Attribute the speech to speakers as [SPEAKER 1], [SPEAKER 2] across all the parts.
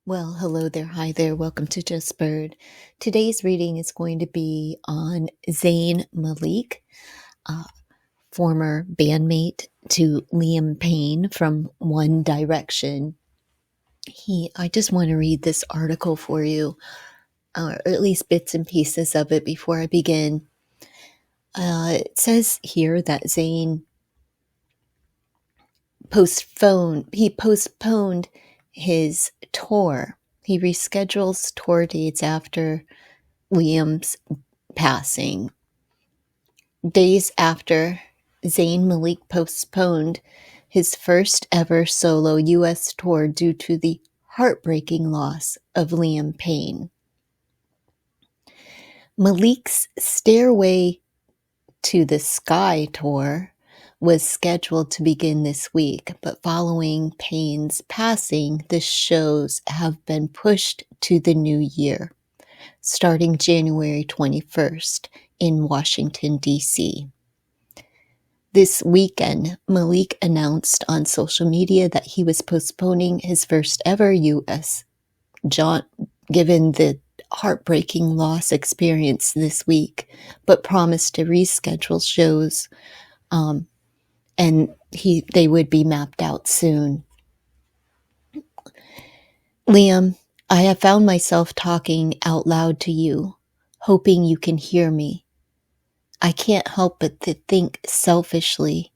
[SPEAKER 1] Well, hello there. Hi there. Welcome to Just Bird. Today's reading is going to be on Zayne Malik, former bandmate to Liam Payne from One Direction. I just want to read this article for you, or at least bits and pieces of it before I begin. It says here that Zayn postponed his tour. He reschedules tour dates after Liam's passing. Days after, Zayne Malik postponed his first ever solo U.S. tour due to the heartbreaking loss of Liam Payne. Malik's Stairway to the Sky tour was scheduled to begin this week, but following Payne's passing, the shows have been pushed to the new year, starting January 21st in Washington, D.C. This weekend, Malik announced on social media that he was postponing his first ever U.S. jaunt, given the heartbreaking loss experience this week, but promised to reschedule shows and they would be mapped out soon. Liam, I have found myself talking out loud to you, hoping you can hear me. I can't help but to think selfishly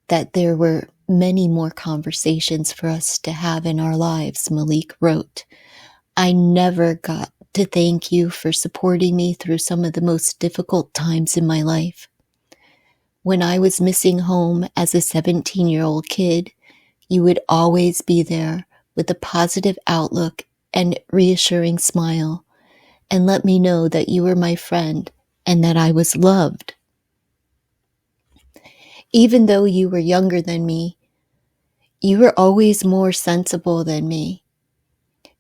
[SPEAKER 1] that there were many more conversations for us to have in our lives, Malik wrote. I never got to thank you for supporting me through some of the most difficult times in my life. When I was missing home as a 17-year-old kid, you would always be there with a positive outlook and reassuring smile, and let me know that you were my friend and that I was loved. Even though you were younger than me, you were always more sensible than me.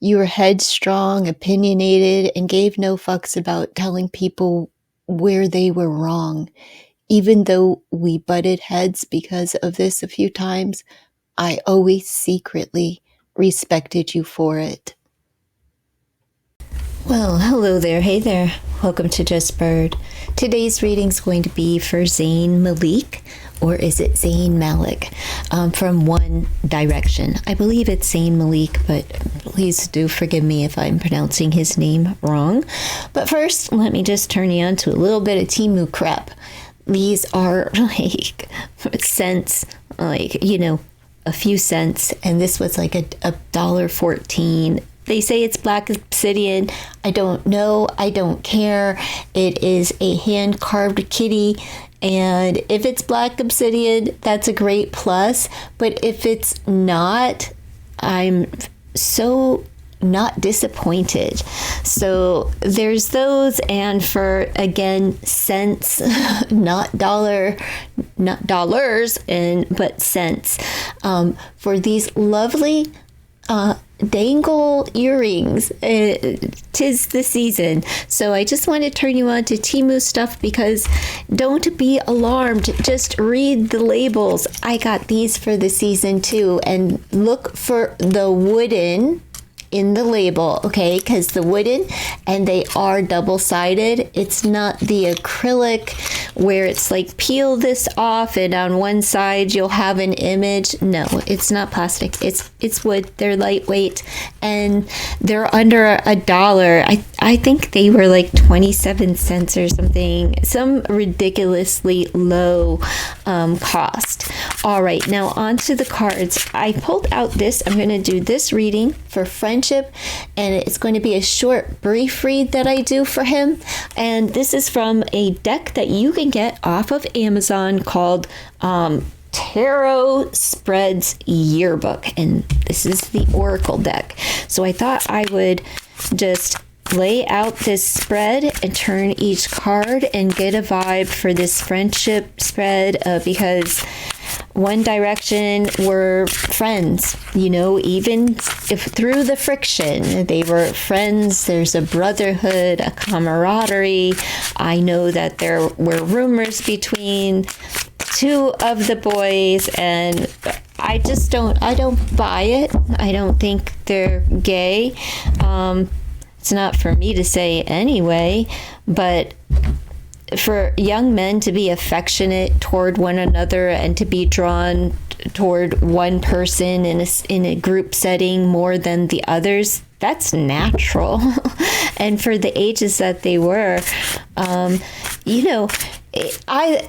[SPEAKER 1] You were headstrong, opinionated, and gave no fucks about telling people where they were wrong. Even though we butted heads because of this a few times, I always secretly respected you for it. Well, hello there. Hey there. Welcome to Just Bird. Today's reading is going to be for Zayne Malik, or is it Zayne Malik, from One Direction. I believe it's Zayne Malik, but please do forgive me if I'm pronouncing his name wrong. But first, let me just turn you on to a little bit of Teemu crap. These are like cents, a few cents, and this was like a $1.14. They say it's black obsidian. I don't know. I don't care. It is a hand-carved kitty, and if it's black obsidian, that's a great plus. But if it's not, I'm so not disappointed. So there's those, and for again cents, not dollars, but cents, for these lovely dangle earrings. Tis the season. So I just want to turn you on to Teemu stuff, because don't be alarmed. Just read the labels. I got these for the season too, and look for the wooden in the label, okay? Because the wooden, and they are double-sided. It's not the acrylic where it's like peel this off and on one side you'll have an image. No, it's not plastic. It's wood. They're lightweight and they're under $1. I think they were like 27 cents or something. Some ridiculously low cost. All right, now on to the cards. I pulled out this. I'm going to do this reading for friendship, and it's going to be a short, brief read that I do for him. And this is from a deck that you can get off of Amazon called Tarot Spreads Yearbook, and this is the Oracle deck. So I thought I would just lay out this spread and turn each card and get a vibe for this friendship spread, because One Direction were friends, even if through the friction, they were friends. There's a brotherhood, a camaraderie. I know that there were rumors between two of the boys, and I don't buy it. I don't think they're gay. It's not for me to say anyway, but for young men to be affectionate toward one another and to be drawn toward one person in a group setting more than the others, that's natural. And for the ages that they were, no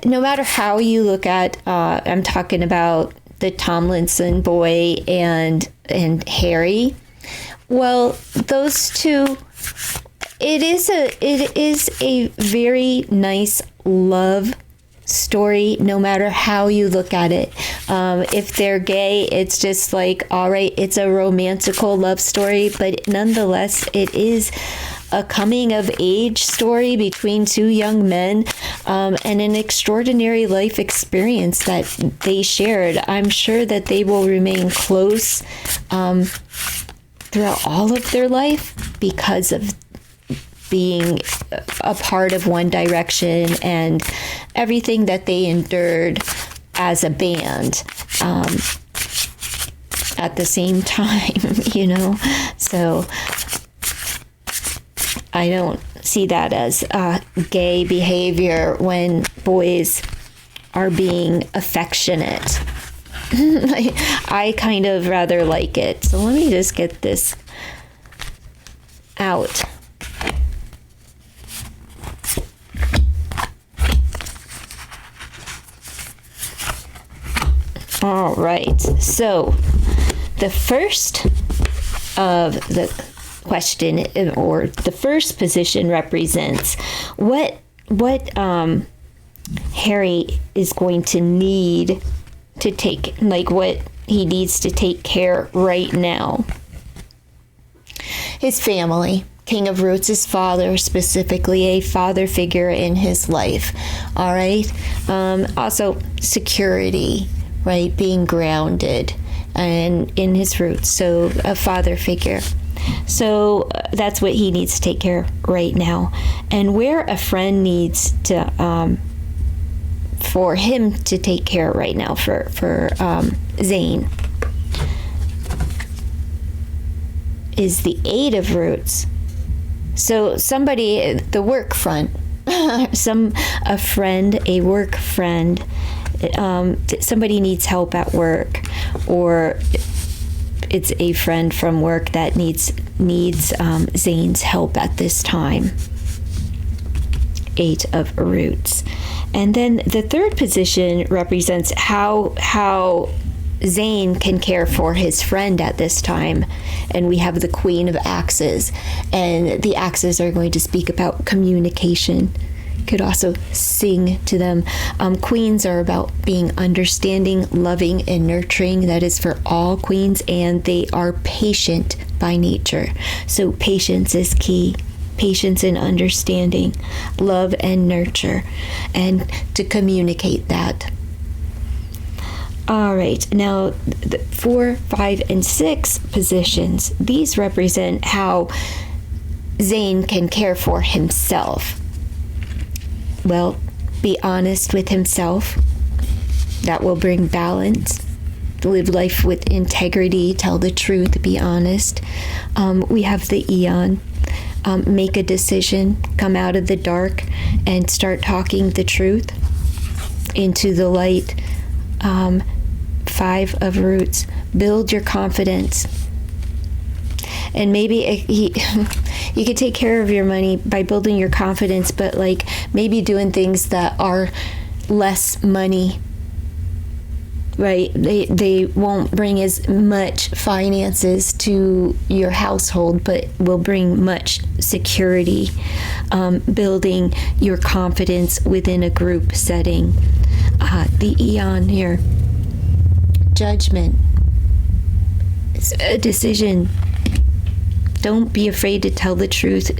[SPEAKER 1] matter how you look at, I'm talking about the Tomlinson boy and Harry. Well, those two, it is a very nice love story, no matter how you look at it. If they're gay, it's just like, all right, it's a romantical love story, but nonetheless, it is a coming of age story between two young men, and an extraordinary life experience that they shared. I'm sure that they will remain close throughout all of their life because of being a part of One Direction and everything that they endured as a band at the same time, So I don't see that as gay behavior when boys are being affectionate. I kind of rather like it. So let me just get this out. All right. So the first of the question, or the first position, represents what Harry is going to need to take, like what he needs to take care right now. His family. King of Roots, his father, specifically a father figure in his life. All right. Also security, right? Being grounded and in his roots. So a father figure. So that's what he needs to take care of right now. And where a friend needs to, for him to take care right now, for Zayn, is the 8 of Roots. So somebody, the work front, a friend, a work friend, somebody needs help at work, or it's a friend from work that needs Zayn's help at this time. 8 of Roots. And then the third position represents how Zayn can care for his friend at this time. And we have the Queen of Axes. And the Axes are going to speak about communication. Could also sing to them. Queens are about being understanding, loving, and nurturing. That is for all queens, and they are patient by nature. So patience is key. Patience and understanding, love and nurture, and to communicate that. All right, now the 4, 5, and 6 positions, these represent how Zayn can care for himself. Well, be honest with himself. That will bring balance. Live life with integrity, tell the truth, be honest. We have the Eon. Make a decision, come out of the dark, and start talking the truth into the light. 5 of Roots, build your confidence. And maybe you could take care of your money by building your confidence, but like maybe doing things that are less money, right? They won't bring as much finances to your household, but will bring much security. Building your confidence within a group setting. The Eon here. Judgment. It's a decision. Don't be afraid to tell the truth.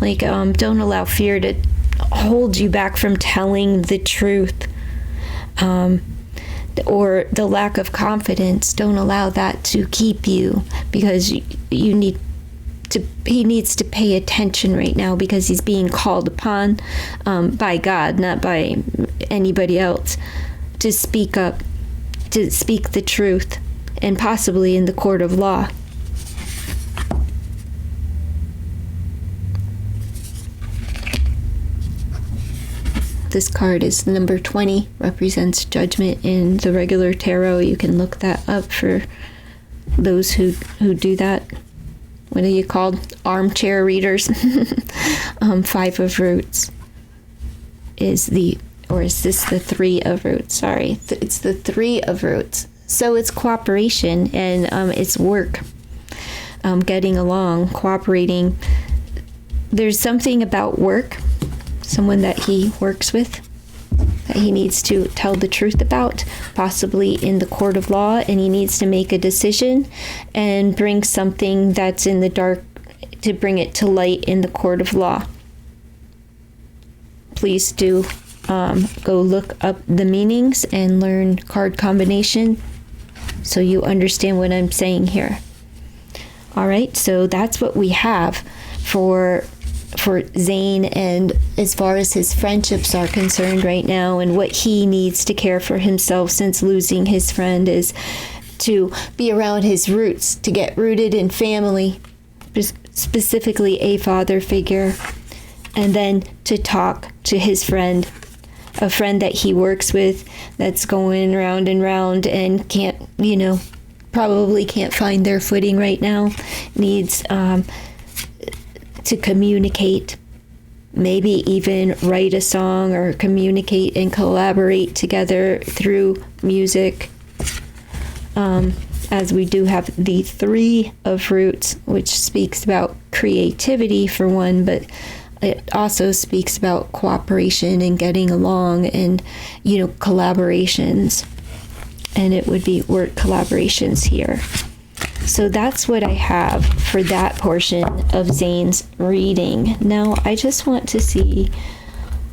[SPEAKER 1] Like, don't allow fear to hold you back from telling the truth. Or the lack of confidence. Don't allow that to keep you, because he needs to pay attention right now, because he's being called upon by God, not by anybody else, to speak up, to speak the truth. and possibly in the court of law. This card is number 20, represents judgment in the regular tarot. You can look that up for those who do that. What are you called? Armchair readers. Five of Roots is the, or is this the Three of Roots? Sorry, it's the Three of Roots. So it's cooperation and it's work, getting along, cooperating. There's something about work, someone that he works with, that he needs to tell the truth about, possibly in the court of law, and he needs to make a decision and bring something that's in the dark, to bring it to light in the court of law. Please do go look up the meanings and learn card combination so you understand what I'm saying here. All right, so that's what we have for Zayn, and as far as his friendships are concerned right now, and what he needs to care for himself since losing his friend, is to be around his roots, to get rooted in family, specifically a father figure, and then to talk to his friend, a friend that he works with that's going round and round and can't, probably can't find their footing right now, needs to communicate, maybe even write a song or communicate and collaborate together through music. As we do have the Three of Roots, which speaks about creativity for one, but it also speaks about cooperation and getting along and, collaborations. And it would be work collaborations here. So that's what I have for that portion of Zayn's reading. Now, I just want to see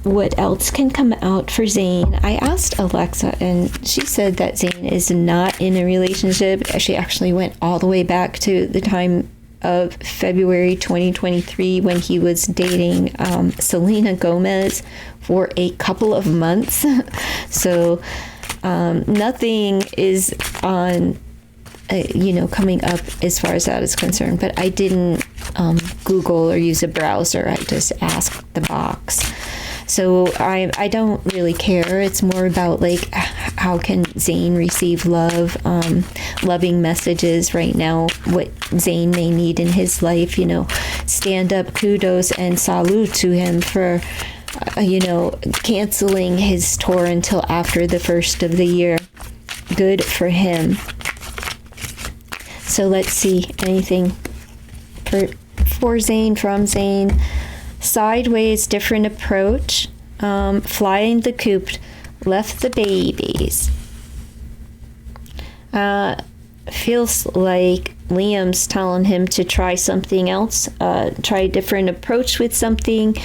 [SPEAKER 1] what else can come out for Zayn. I asked Alexa, and she said that Zayn is not in a relationship. She actually went all the way back to the time of February 2023 when he was dating Selena Gomez for a couple of months. So nothing is on coming up as far as that is concerned, but I didn't Google or use a browser. I just asked the box. So I don't really care. It's more about how can Zayn receive love, loving messages right now, what Zayn may need in his life, stand up kudos and salute to him for canceling his tour until after the first of the year. Good for him. So let's see, anything for Zayn, from Zayn. Sideways, different approach. Flying the coop, left the babies. Feels like Liam's telling him to try something else, try a different approach with something.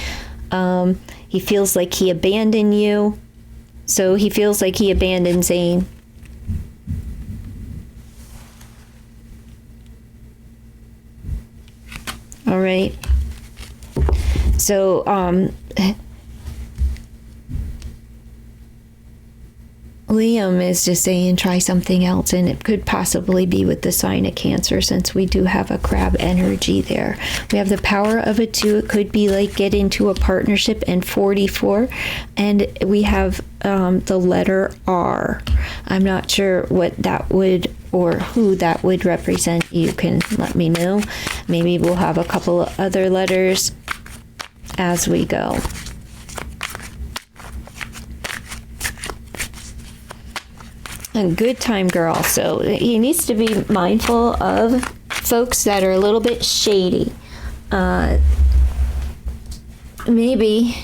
[SPEAKER 1] He feels like he abandoned you. So he feels like he abandoned Zayn. All right. So, Liam is just saying try something else, and it could possibly be with the sign of Cancer, since we do have a crab energy there. We have the power of a 2. It could be like get into a partnership, and 44, and we have the letter R. I'm not sure what that would, or who that would represent. You can let me know. Maybe we'll have a couple of other letters as we go. A good time girl. So he needs to be mindful of folks that are a little bit shady. Maybe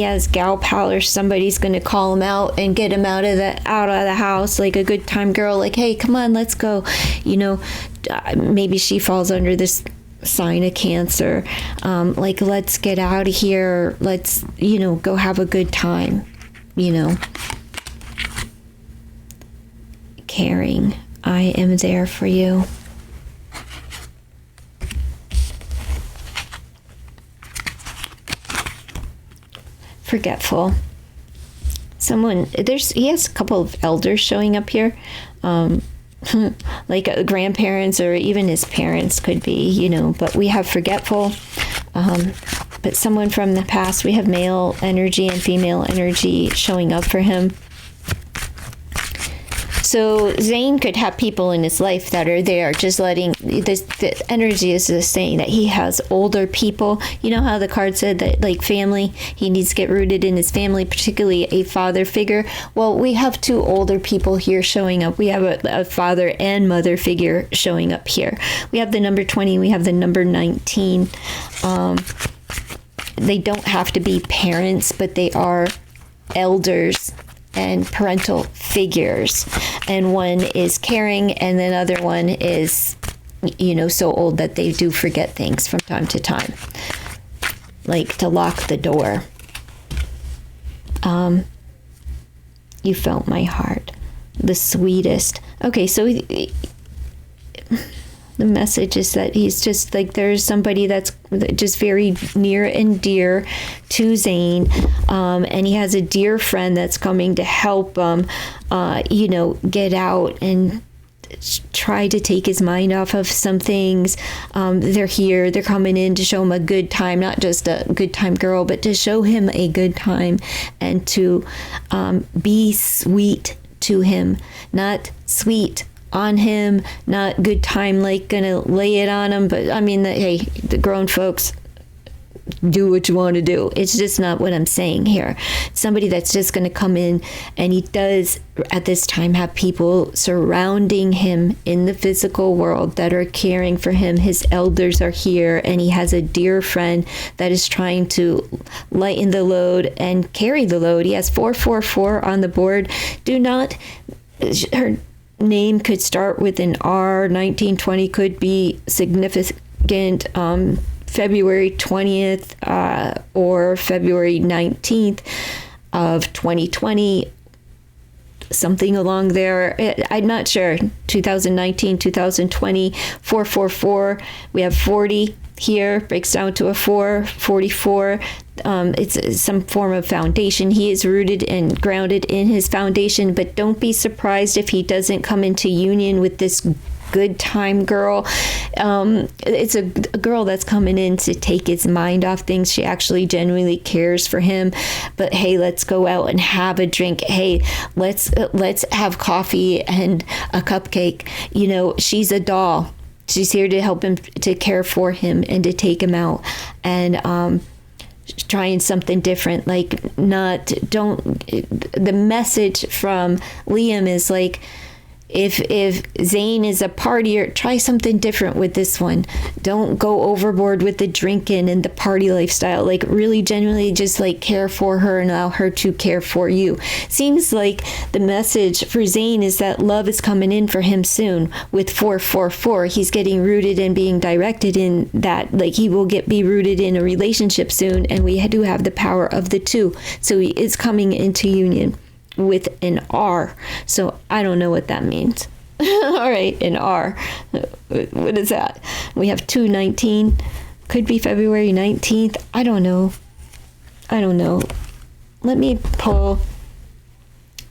[SPEAKER 1] as gal pal or somebody's going to call him out and get him out of the house, like a good time girl, like, hey, come on, let's go. Maybe she falls under this sign of Cancer. Let's get out of here. Let's, go have a good time, Caring. I am there for you. Forgetful. he has a couple of elders showing up here. Like grandparents or even his parents could be, but we have forgetful. But someone from the past, we have male energy and female energy showing up for him. So Zayn could have people in his life that are there, just letting the energy is just saying that he has older people. You know how the card said that, like, family, he needs to get rooted in his family, particularly a father figure. Well, we have two older people here showing up. We have a father and mother figure showing up here. We have the number 20. We have the number 19. They don't have to be parents, but they are elders and parental figures, and one is caring and the other one is so old that they do forget things from time to time, like to lock the door. You felt my heart, the sweetest. Okay, so the message is that he's just like, there's somebody that's just very near and dear to Zayn, and he has a dear friend that's coming to help him, get out and try to take his mind off of some things. They're here, they're coming in to show him a good time, not just a good time girl, but to show him a good time and to be sweet to him, not sweet on him, not good time, like gonna lay it on him. But I mean, hey, the grown folks, do what you want to do. It's just not what I'm saying here. Somebody that's just going to come in, and he does at this time have people surrounding him in the physical world that are caring for him. His elders are here, and he has a dear friend that is trying to lighten the load and carry the load. He has 444 on the board. Her name could start with an R. 1920 could be significant. February 20th or February 19th of 2020, something along there. I'm not sure. 2019, 2020, 444. We have 40 here, breaks down to a 4, 44. It's some form of foundation. He is rooted and grounded in his foundation, but don't be surprised if he doesn't come into union with this good time girl. It's a girl that's coming in to take his mind off things. She actually genuinely cares for him. But hey, let's go out and have a drink. Hey, let's have coffee and a cupcake. She's a doll. She's here to help him, to care for him, and to take him out and trying something different. The message from Liam is like, if Zayn is a partier, try something different with this one. Don't go overboard with the drinking and the party lifestyle. Like, really genuinely just care for her and allow her to care for you. Seems like the message for Zayn is that love is coming in for him soon. With 444, he's getting rooted and being directed in that. Like, he will be rooted in a relationship soon, and we do have the power of the 2. So he is coming into union with an R. So I don't know what that means. All right, an R. What is that? We have 219. Could be February 19th. I don't know. Let me pull.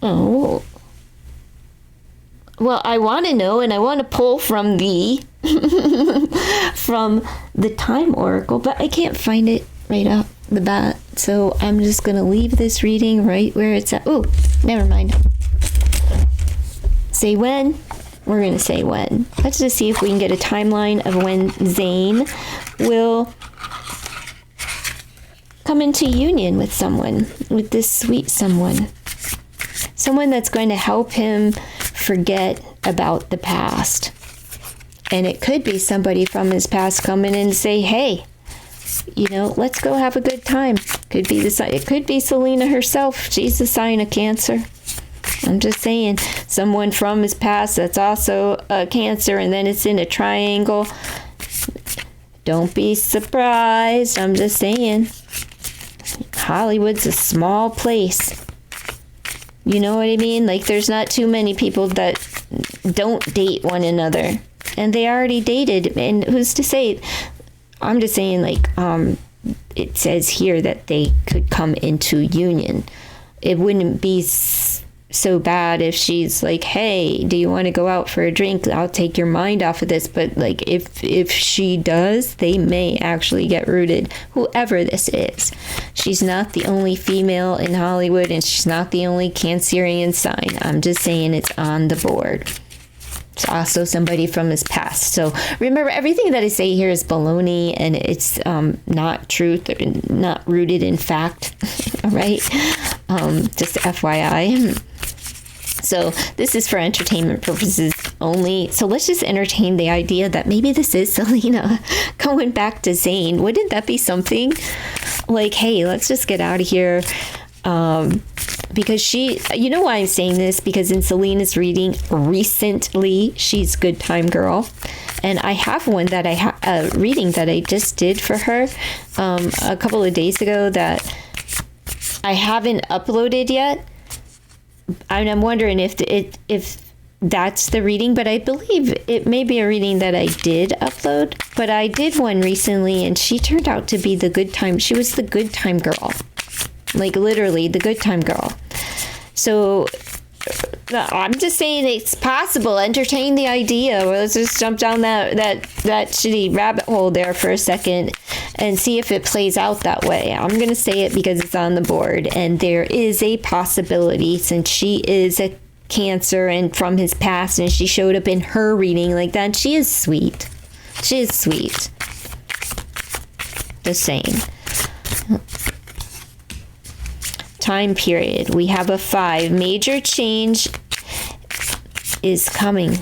[SPEAKER 1] Oh. Well, I want to know, and I want to pull from the Time Oracle, but I can't find it right off the bat. So I'm just going to leave this reading right where it's at. Oh, never mind. Say when. We're going to say when. Let's just see if we can get a timeline of when Zayn will come into union with someone, with this sweet someone. Someone that's going to help him forget about the past. And it could be somebody from his past coming in and say, hey, let's go have a good time. Could be it could be Selena herself. She's the sign of Cancer. I'm just saying, someone from his past that's also a Cancer, and then it's in a triangle. Don't be surprised. I'm just saying, Hollywood's a small place. You know what I mean? Like, there's not too many people that don't date one another, and they already dated. And who's to say? I'm just saying, it says here that they could come into union. it wouldn't be so bad if she's like, hey, do you want to go out for a drink? I'll take your mind off of this. But like, if she does, they may actually get rooted, whoever this is. She's not the only female in Hollywood, and she's not the only Cancerian sign. I'm just saying it's on the board. It's also somebody from his past. So remember, everything that I say here is baloney, and it's not truth, or not rooted in fact. All right, just FYI. So this is for entertainment purposes only. So let's just entertain the idea that maybe this is Selena going back to Zayn. Wouldn't that be something? Like, hey, let's just get out of here. Because she, you know why I'm saying this? Because in Selena's reading recently, she's good time girl. And I have one that reading that I just did for her a couple of days ago that I haven't uploaded yet. And I'm wondering if that's the reading, but I believe it may be a reading that I did upload. But I did one recently, and she turned out to be the good time. She was the good time girl, like literally the good time girl. So I'm just saying it's possible. Entertain the idea. Well, let's just jump down that shitty rabbit hole there for a second and see if it plays out that way. I'm going to say it because it's on the board, and there is a possibility, since she is a Cancer and from his past, and she showed up in her reading like that. She is sweet. She is sweet. Just saying. Time period. We have a 5. Major change is coming.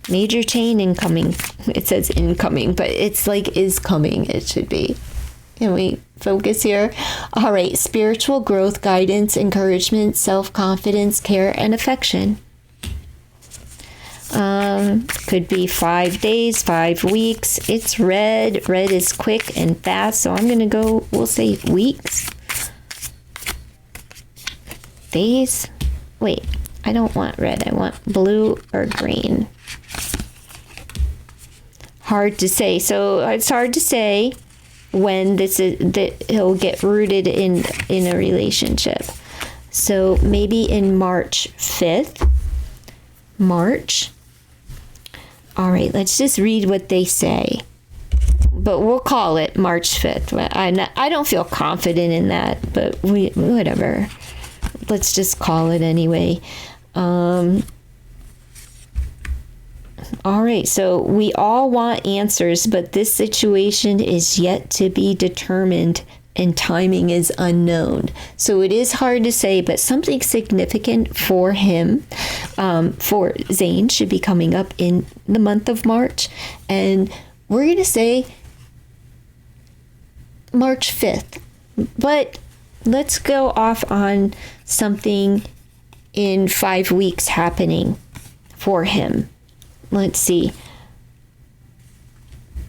[SPEAKER 1] Major change incoming. It says incoming, but it's like is coming. It should be. Can we focus here? All right. Spiritual growth, guidance, encouragement, self-confidence, care, and affection. Could be 5 days, 5 weeks. It's red. Red is quick and fast. So I'm going to go, we'll say weeks. Days. Wait, I don't want red. I want blue or green. Hard to say. So it's hard to say when this is that he'll get rooted in a relationship. So maybe in March 5th. March. All right, let's just read what they say. But we'll call it March 5th. I don't feel confident in that, but whatever. Let's just call it anyway. All right, so we all want answers, but this situation is yet to be determined and timing is unknown. So it is hard to say, but something significant for him, for Zayn, should be coming up in the month of March. And we're going to say March 5th. But let's go off on something in 5 weeks happening for him. Let's see.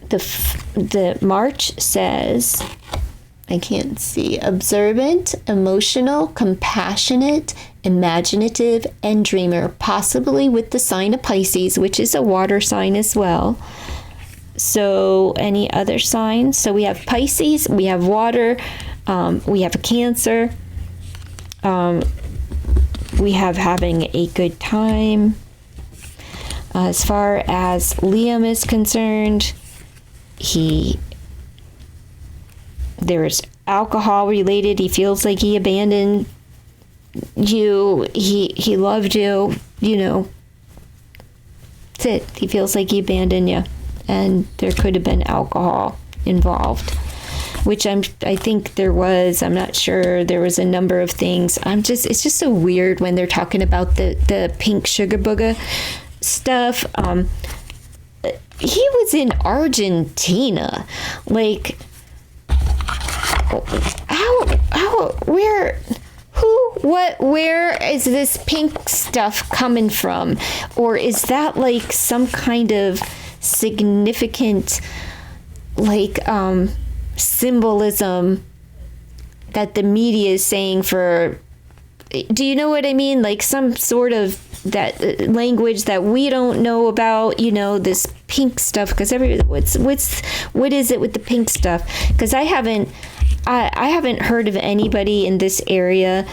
[SPEAKER 1] The March says, I can't see, observant, emotional, compassionate, imaginative, and dreamer, possibly with the sign of Pisces, which is a water sign as well. So any other signs? So we have Pisces, we have water, we have a Cancer, we have having a good time. As far as Liam is concerned, there's alcohol related. He feels like he abandoned you. He loved you, you know. That's it. He feels like he abandoned you. And there could have been alcohol involved, which I think there was. I'm not sure. There was a number of things. It's just so weird when they're talking about the pink sugar booger stuff. He was in Argentina. Like, where is this pink stuff coming from? Or is that like some kind of significant, like, symbolism that the media is saying for, do you know what I mean? Like some sort of that language that we don't know about, you know, this pink stuff, because what is it with the pink stuff? Because I haven't I haven't heard of anybody in this area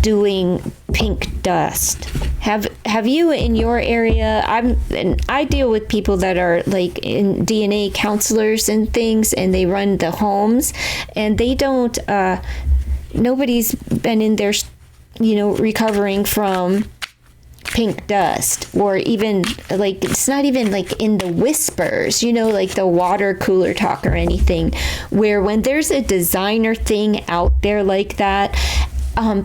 [SPEAKER 1] doing pink dust. Have you in your area? I deal with people that are like in DNA counselors and things, and they run the homes, and they don't. Nobody's been in there, recovering from pink dust, or even like it's not even like in the whispers, like the water cooler talk or anything, where when there's a designer thing out there like that,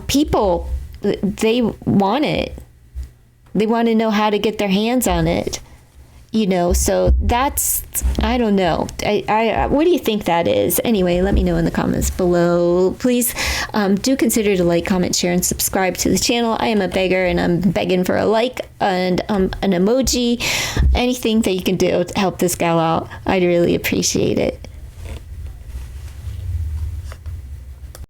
[SPEAKER 1] people, they want it. They want to know how to get their hands on it, so that's, I don't know. I what do you think that is? Anyway, let me know in the comments below. Please do consider to like, comment, share, and subscribe to the channel. I am a beggar, and I'm begging for a like and an emoji. Anything that you can do to help this gal out, I'd really appreciate it.